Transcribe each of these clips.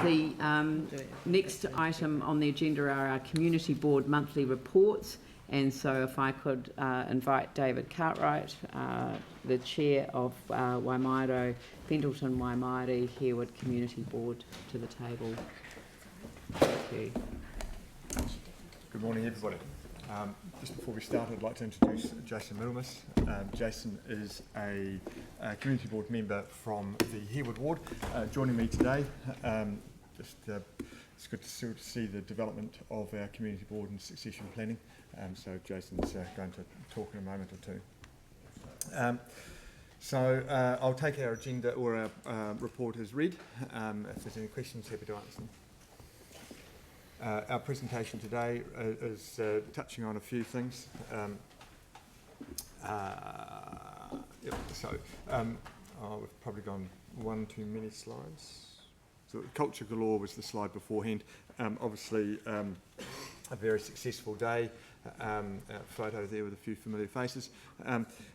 The next item on the agenda are our Community Board monthly reports, and so if I could invite David Cartwright, the Chair of Waimāero, Fendalton-Waimairi-Harewood Community Board, to the table. Thank you. Good morning, everybody. Just before we start, I'd like to introduce Jason Middlemas. Jason is a Community Board member from the Harewood Ward, joining me today. It's good to see the development of our Community Board and succession planning. So Jason's going to talk in a moment or two. I'll take our agenda or our report as read. If there's any questions, happy to answer them. Our presentation today is touching on a few things. We've probably gone one too many slides. So culture galore was the slide beforehand. Obviously, a very successful day. Photo there with a few familiar faces.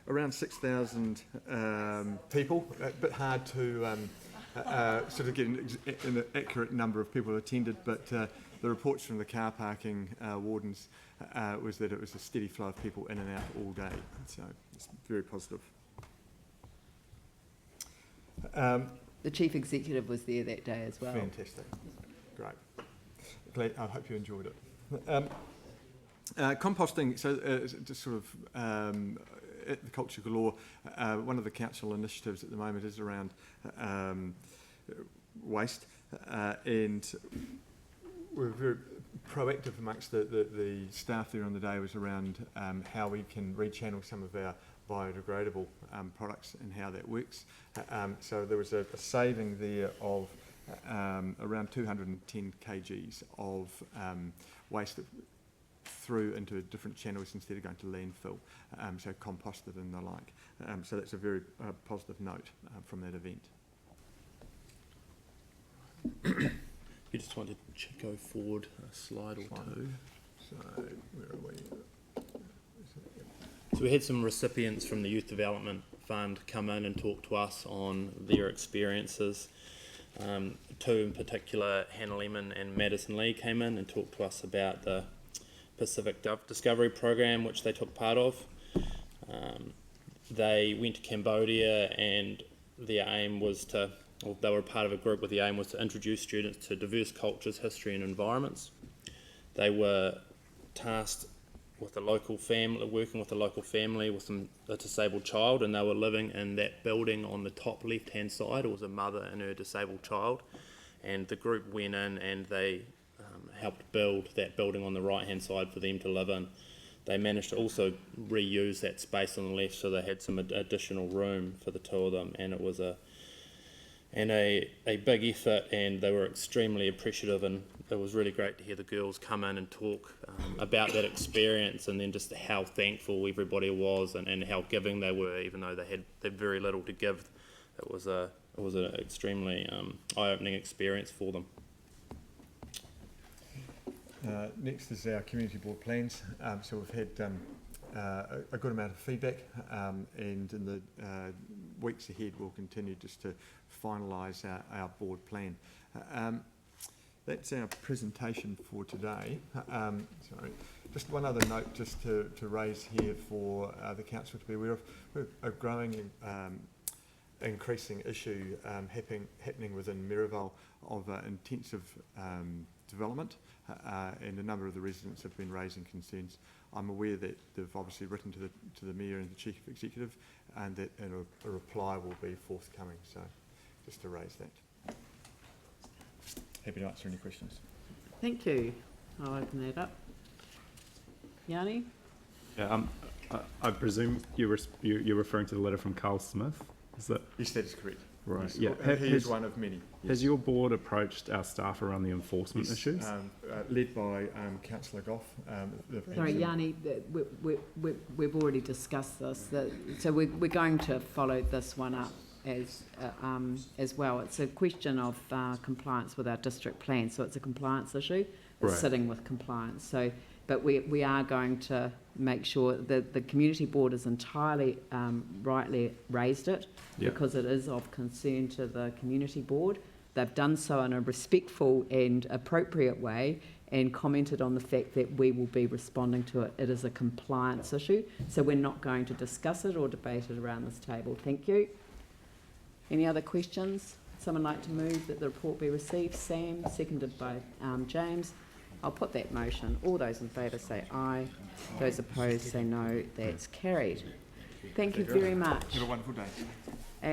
Around 6,000 people. A bit hard to sort of get an accurate number of people attended, but the reports from the car parking wardens was that it was a steady flow of people in and out all day. So it's very positive. The Chief Executive was there that day as well. Fantastic. Great. I hope you enjoyed it. Composting, so just sort of at the Culture Galore, one of the council initiatives at the moment is around waste, and we're very proactive amongst the staff there on the day was around how we can rechannel some of our biodegradable products and how that works. So there was a saving there of around 210 kgs of waste that through into different channels instead of going to landfill, so composted and the like. So that's a very positive note from that event. You just wanted to go forward a slide or two. So where are we? So we had some recipients from the Youth Development Fund come in and talk to us on their experiences. Two in particular, Hannah Lemon and Madison Lee, came in and talked to us about the Pacific Discovery Program, which they took part of. They went to Cambodia, and their aim was to, or they were part of a group where the aim was to introduce students to diverse cultures, history and environments. They were tasked with a local family, working with a local family with a disabled child, and they were living in that building on the top left hand side. It was a mother and her disabled child, and the group went in and they helped build that building on the right hand side for them to live in. They managed to also reuse that space on the left, so they had some additional room for the two of them, and it was a big effort, and they were extremely appreciative, and it was really great to hear the girls come in and talk about that experience, and then just how thankful everybody was and how giving they were, even though they had very little to give. It was an extremely eye-opening experience for them. Next is our community board plans. So we've had a good amount of feedback, and in the weeks ahead we'll continue just to finalise our board plan. That's our presentation for today. Sorry, just one other note just to raise here for the council to be aware of. We're a growing increasing issue happening within Maryville of intensive development, and a number of the residents have been raising concerns. I'm aware that they've obviously written to the Mayor and the Chief Executive, and that a reply will be forthcoming, so just to raise that. Happy to answer any questions. Thank you. I'll open that up. Yanni? Yeah, I presume you're referring to the letter from Carl Smith, is that? Yes, that is correct. Right. Yes. Yeah. He is one of many. Yes. Has your board approached our staff around the enforcement issues? Led by Councillor Goff. Sorry, Yanni, we've already discussed this. So we're going to follow this one up as well. It's a question of compliance with our district plan, so it's a compliance issue. It's sitting with compliance. So, but we are going to make sure that the community board has entirely rightly raised it, because it is of concern to the community board. They've done so in a respectful and appropriate way and commented on the fact that we will be responding to it. It is a compliance issue, so we're not going to discuss it or debate it around this table. Thank you. Any other questions? Someone like to move that the report be received? Sam, seconded by James. I'll put that motion. All those in favour say aye. Those opposed say no. That's carried. Thank you very much. Have a wonderful day.